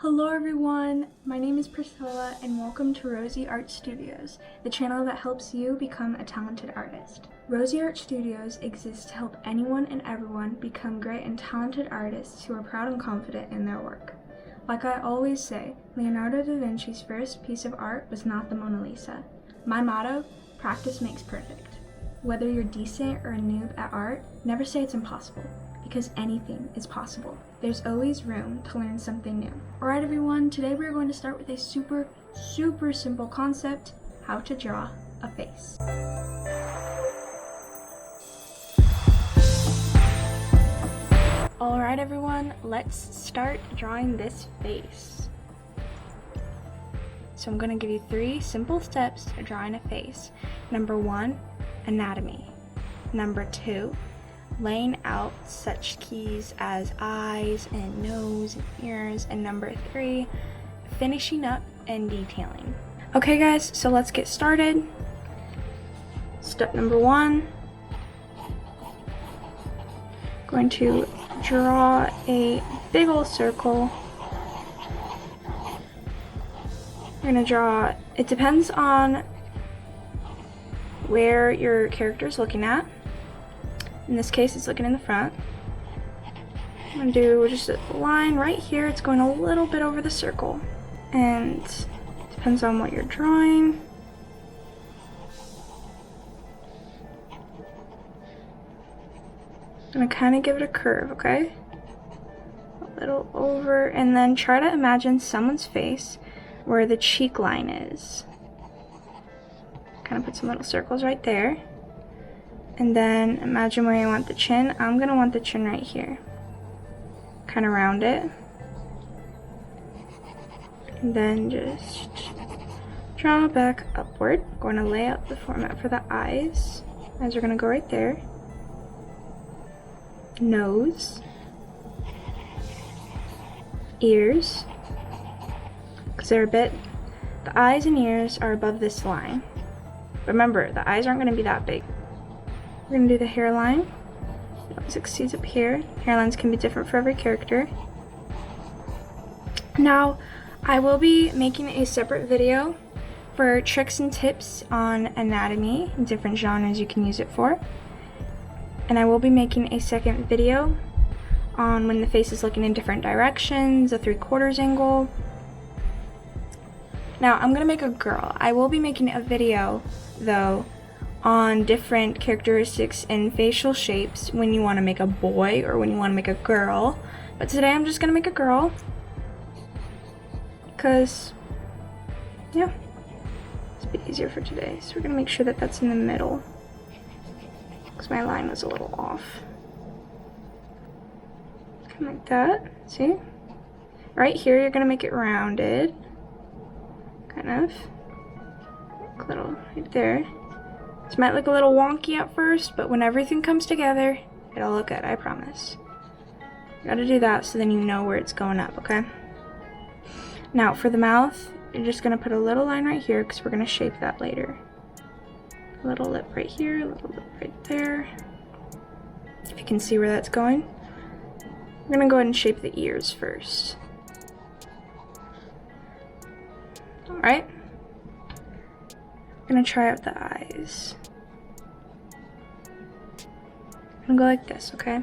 Hello everyone, my name is Priscilla and welcome to Rosie Art Studios, the channel that helps you become a talented artist. Rosie Art Studios exists to help anyone and everyone become great and talented artists who are proud and confident in their work. Like I always say, Leonardo da Vinci's first piece of art was not the Mona Lisa. My motto, practice makes perfect. Whether you're decent or a noob at art, never say it's impossible, because anything is possible. There's always room to learn something new. Alright everyone, today we're going to start with a super simple concept, how to draw a face. Alright everyone, let's start drawing this face. So I'm going to give you 3 simple steps to drawing a face. Number 1, anatomy. Number 2, laying out such keys as eyes and nose and ears. And number 3, finishing up and detailing. Okay guys, so let's get started. Step number 1, going to draw a big old circle. We're going to draw, it depends on where your character is looking at. In this case, it's looking in the front. I'm going to do just a line right here. It's going a little bit over the circle. And it depends on what you're drawing. I'm going to kind of give it a curve, okay? A little over, and then try to imagine someone's face where the cheek line is. Kind of put some little circles right there. And then imagine where you want the chin. I'm going to want the chin right here. Kind of round it. And then just draw back upward. I'm going to lay out the format for the eyes. Eyes are going to go right there. Nose. Ears. Because they're a bit, the eyes and ears are above this line. Remember, the eyes aren't going to be that big. We're going to do the hairline. It exceeds up here. Hairlines can be different for every character. Now, I will be making a separate video for tricks and tips on anatomy and different genres you can use it for. And I will be making a second video on when the face is looking in different directions, a 3/4 angle. Now, I'm going to make a girl. I will be making a video, though, on different characteristics and facial shapes when you want to make a boy or when you want to make a girl. But today I'm just going to make a girl. Because, yeah, it's a bit easier for today. So we're going to make sure that that's in the middle. Because my line was a little off. Kind of like that. See? Right here you're going to make it rounded. Kind of. A little right there. This might look a little wonky at first, but when everything comes together, it'll look good, I promise. You gotta do that so then you know where it's going up, okay? Now, for the mouth, you're just gonna put a little line right here because we're gonna shape that later. A little lip right here, a little lip right there. If you can see where that's going. We're gonna go ahead and shape the ears first. Alright. I'm gonna try out the eyes. I'm gonna go like this, okay?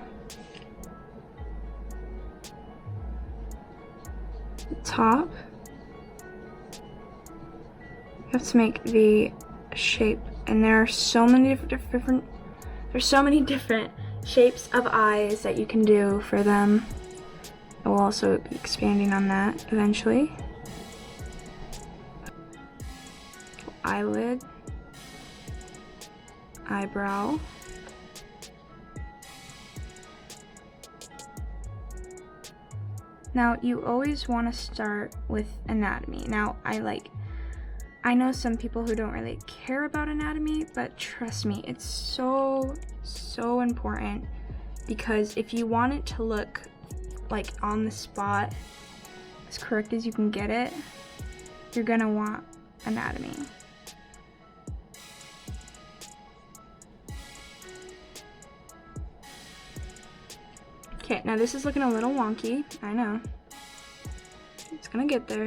The top. You have to make the shape, and there are so many different shapes of eyes that you can do for them. I will also be expanding on that eventually. Eyelid, eyebrow, now you always want to start with anatomy. Now I know some people who don't really care about anatomy, but trust me, it's so important, because if you want it to look like on the spot as correct as you can get it, you're gonna want anatomy. Okay, now this is looking a little wonky, I know. It's gonna get there.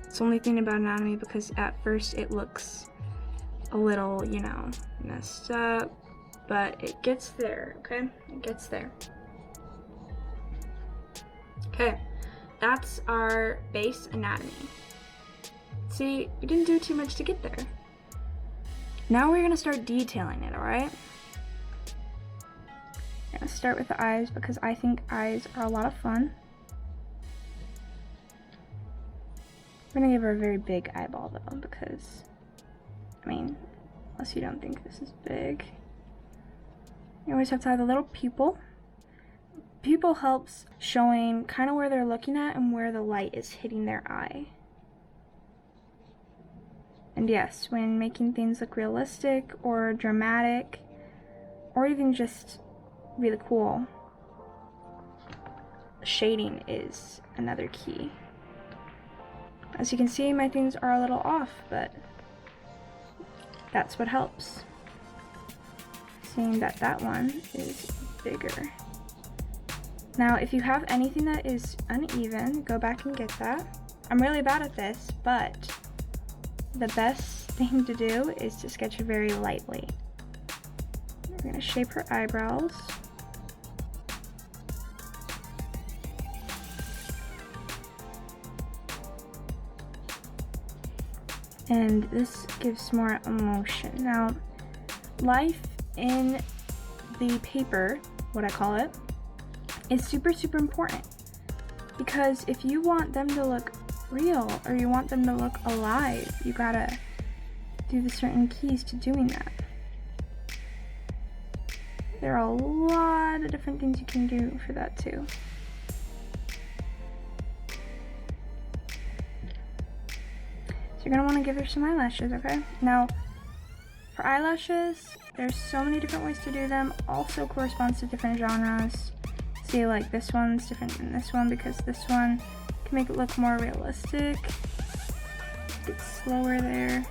It's the only thing about anatomy, because at first it looks a little, you know, messed up, but it gets there, okay? It gets there. Okay, that's our base anatomy. See, we didn't do too much to get there. Now we're gonna start detailing it, alright? I'm gonna start with the eyes because I think eyes are a lot of fun. We're gonna give her a very big eyeball though, because, I mean, unless you don't think this is big. You always have to have a little pupil. Pupil helps showing kind of where they're looking at and where the light is hitting their eye. And yes, when making things look realistic or dramatic, or even just really cool, shading is another key. As you can see, my things are a little off, but that's what helps. Seeing that that one is bigger. Now, if you have anything that is uneven, go back and get that. I'm really bad at this, but the best thing to do is to sketch very lightly. We're gonna shape her eyebrows. And this gives more emotion. Now, life in the paper, what I call it, is super, super important. Because if you want them to look real, or you want them to look alive, you gotta do the certain keys to doing that. There are a lot of different things you can do for that too. So you're gonna wanna give her some eyelashes, okay? Now, for eyelashes, there's so many different ways to do them, also corresponds to different genres. See, like this one's different than this one because this one can make it look more realistic. Get slower there.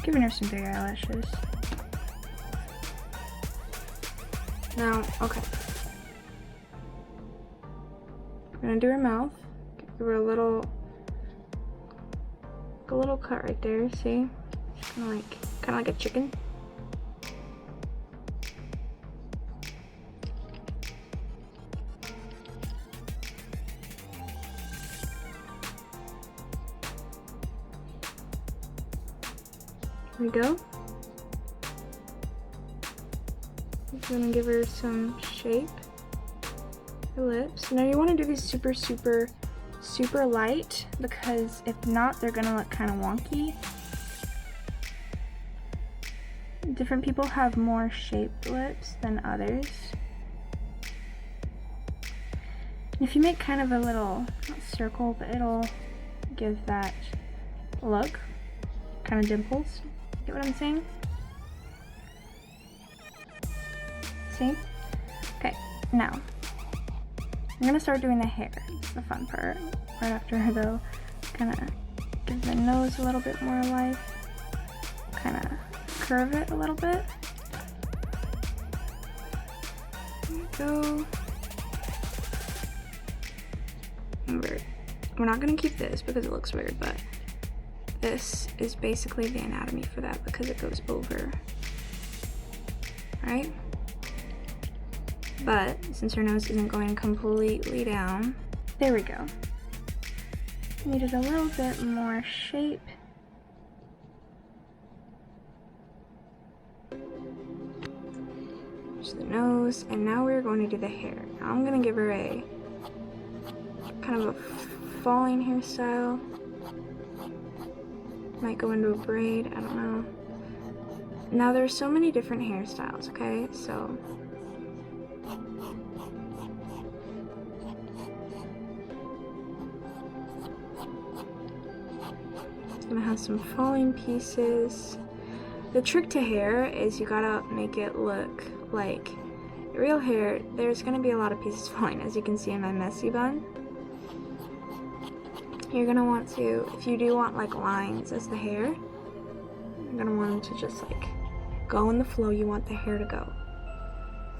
Giving her some big eyelashes. Now, okay. We're gonna do her mouth. Give her a little cut right there, see? Kinda like a chicken. There we go. I'm gonna give her some shape. Her lips. Now you want to do these super, super, super light, because if not, they're gonna look kind of wonky. Different people have more shaped lips than others. And if you make kind of a little, not circle, but it'll give that look, kind of dimples. Get what I'm saying? See? Okay, now I'm gonna start doing the hair. It's the fun part. Right after her though, kind of give the nose a little bit more life. Kind of curve it a little bit. There we go. Remember, we're not gonna keep this because it looks weird, but this is basically the anatomy for that because it goes over. Right? But since her nose isn't going completely down, there we go. Needed a little bit more shape. There's the nose, and now we're going to do the hair. Now I'm gonna give her a kind of a falling hairstyle. Might go into a braid, I don't know. Now there's so many different hairstyles, okay? So it's gonna have some falling pieces. The trick to hair is you gotta make it look like real hair. There's gonna be a lot of pieces falling, as you can see in my messy bun. You're gonna want to, if you do want like lines as the hair, you're gonna want them to just like go in the flow you want the hair to go.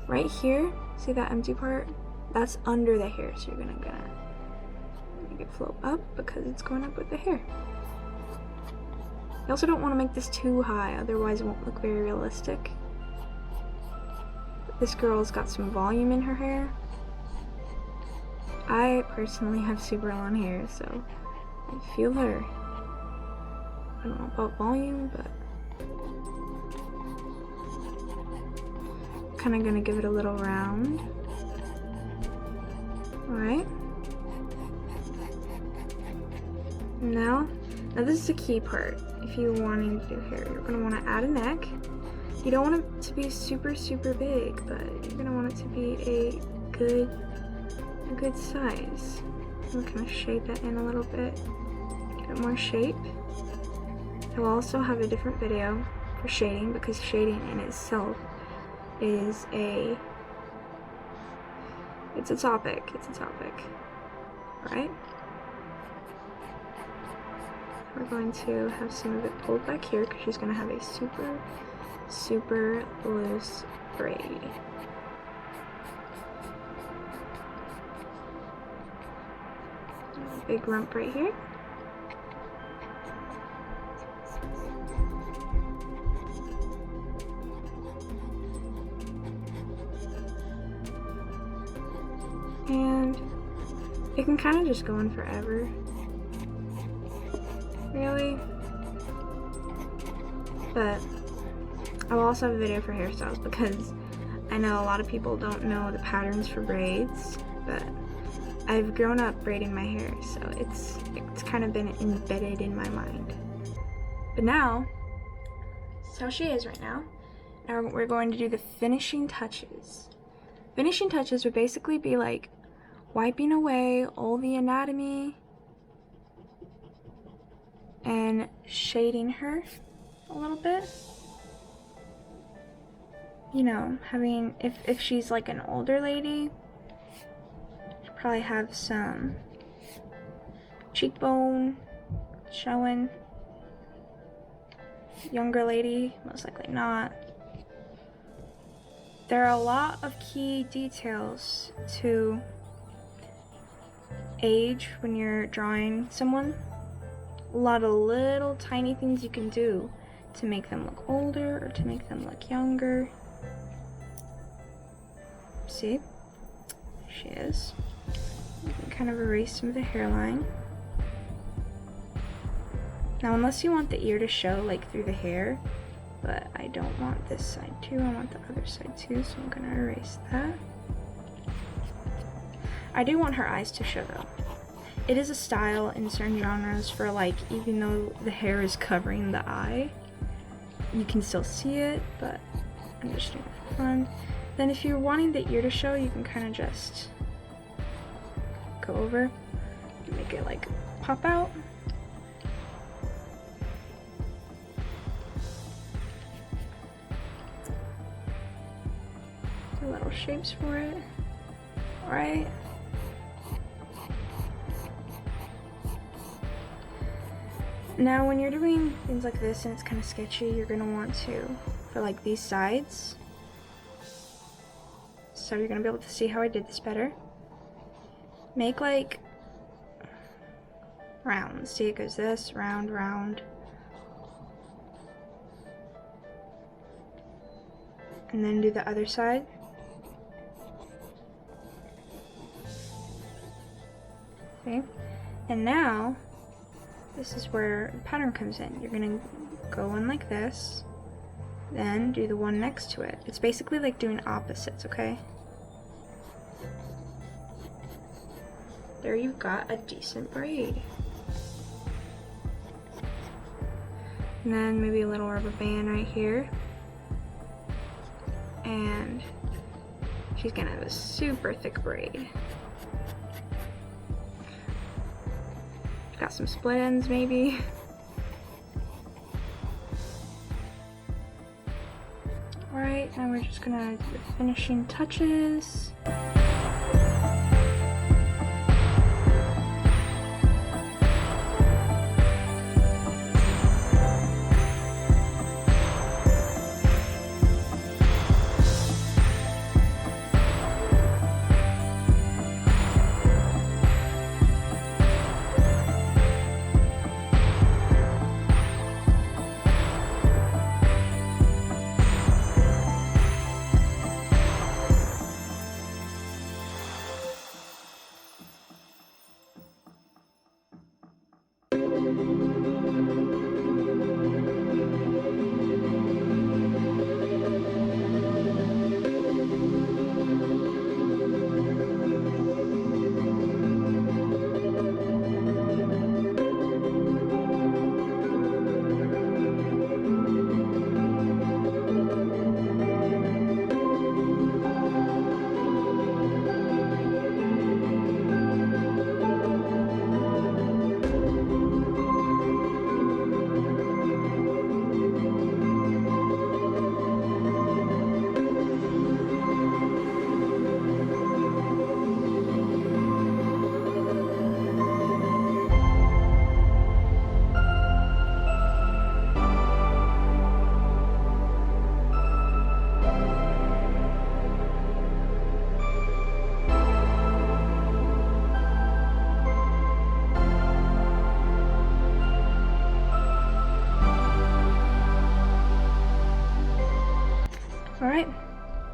Right here, see that empty part? That's under the hair, so you're gonna make it flow up because it's going up with the hair. You also don't want to make this too high, otherwise it won't look very realistic. This girl's got some volume in her hair. I personally have super long hair, so I feel her. I don't know about volume, but I'm kind of gonna give it a little round. Alright. Now this is the key part. If you're wanting to do hair, you're gonna want to add a neck. You don't want it to be super, super big, but you're gonna want it to be a good size. I'm gonna shade that in a little bit, give it more shape. I will also have a different video for shading because shading in itself is it's a topic. Alright? We're going to have some of it pulled back here because she's gonna have a super, super loose braid. A big rump right here. And it can kind of just go on forever. Really? But I will also have a video for hairstyles because I know a lot of people don't know the patterns for braids, but I've grown up braiding my hair, so it's kind of been embedded in my mind. But now, this is how she is right now. Now we're going to do the finishing touches. Finishing touches would basically be like wiping away all the anatomy and shading her a little bit. You know, having, if she's like an older lady, she'll probably have some cheekbone showing. Younger lady, most likely not. There are a lot of key details to age when you're drawing someone. A lot of little tiny things you can do to make them look older or to make them look younger. See? There she is. You can kind of erase some of the hairline. Now, unless you want the ear to show like through the hair, but I don't want this side too, I want the other side too, so I'm gonna erase that. I do want her eyes to show though. It is a style in certain genres for like, even though the hair is covering the eye, you can still see it, but I'm just doing it for fun. Then if you're wanting the ear to show, you can kind of just go over and make it like pop out. Do little shapes for it. Alright. Now when you're doing things like this and it's kind of sketchy, you're going to want to, for like these sides, so you're going to be able to see how I did this better, make like rounds. See, it goes this, round, round. And then do the other side. Okay, and now this is where the pattern comes in. You're gonna go in like this, then do the one next to it. It's basically like doing opposites, okay? There you've got a decent braid. And then maybe a little rubber band right here. And she's gonna have a super thick braid. Got some split ends maybe. Alright, now we're just gonna do the finishing touches.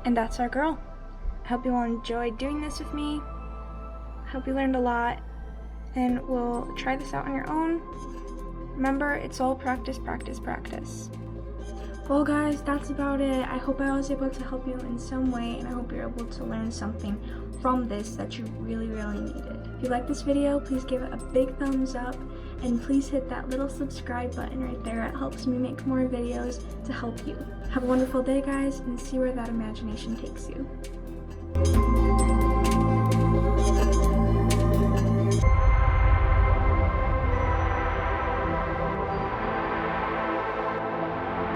And that's our girl. I hope you all enjoyed doing this with me. I hope you learned a lot, and we'll try this out on your own. Remember, it's all practice, practice, practice. Well guys, that's about it. I hope I was able to help you in some way, and I hope you're able to learn something from this that you really, really needed. If you like this video, please give it a big thumbs up, and please hit that little subscribe button right there. It helps me make more videos to help you. Have a wonderful day, guys, and see where that imagination takes you.